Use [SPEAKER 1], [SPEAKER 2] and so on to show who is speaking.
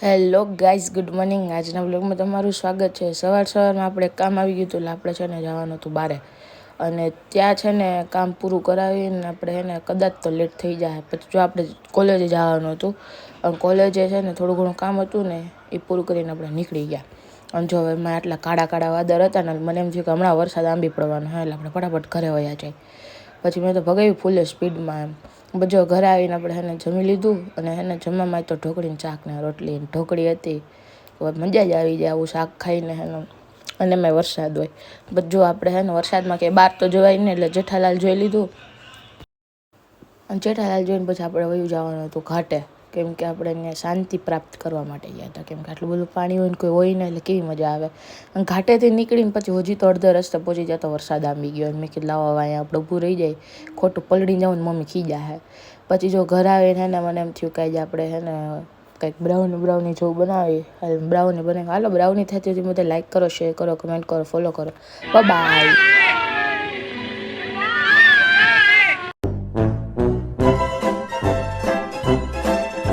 [SPEAKER 1] Hello guys, good morning. આજના બ્લોગમાં તમારું સ્વાગત છે. સવારમાં આપણે કામ આવી ગયું હતું એટલે આપણે છે ને જવાનું હતું બારે, અને ત્યાં છે ને કામ પૂરું કરાવીને આપણે છે ને કદાચ તો લેટ થઈ જાય. પછી જો આપણે કોલેજે જવાનું હતું, અને કોલેજે છે ને થોડું ઘણું કામ હતું ને એ પૂરું કરીને આપણે નીકળી ગયા. અને જો હવે એમાં આટલા કાળા વાદળ હતા ને મને એમ થયું કે હમણાં વરસાદ આંબી પડવાનો હોય એટલે આપણે ફટાફટ ઘરે વયા જાય. પછી મેં તો ભગાવ્યું ફૂલે સ્પીડમાં એમ. બધો ઘરે આવીને આપણે એને જમી લીધું, અને એને જમવામાં તો ઢોકળીને શાક ને રોટલી ઢોકળી હતી. મજા જ આવી જાય આવું શાક ખાઈને એનું. અને મેં વરસાદ હોય બધું આપણે છે ને વરસાદમાં કે બહાર તો જવાય ને, એટલે જેઠાલાલ જોઈ લીધું. અને જેઠાલાલ જોઈને પછી આપણે વયું જવાનું હતું ઘાટે, કેમ કે આપણે એને શાંતિ પ્રાપ્ત કરવા માટે ગયા હતા. કેમ કે આટલું બધું પાણી હોય ને કોઈ હોય ને એટલે કેવી મજા આવે. અને ઘાટેથી નીકળીને પછી હજી તો અડધા રસ્તે પહોંચી જાય તો વરસાદ આંબી ગયો. મેં કીધું લાવો હવે અહીંયા આપણે ઊભું રહી જાય, ખોટું પલળી જાવ ને મમ્મી ખીજા હે. પછી જો ઘર આવીને ને મને એમ થયું કે આજે આપણે છે ને કંઈક બ્રાઉની જેવું બનાવી. બ્રાઉની બનાવી. હાલો, બ્રાઉની થતી હતી. મને લાઈક કરો, શેર કરો, કમેન્ટ કરો, ફોલો કરો. બાય.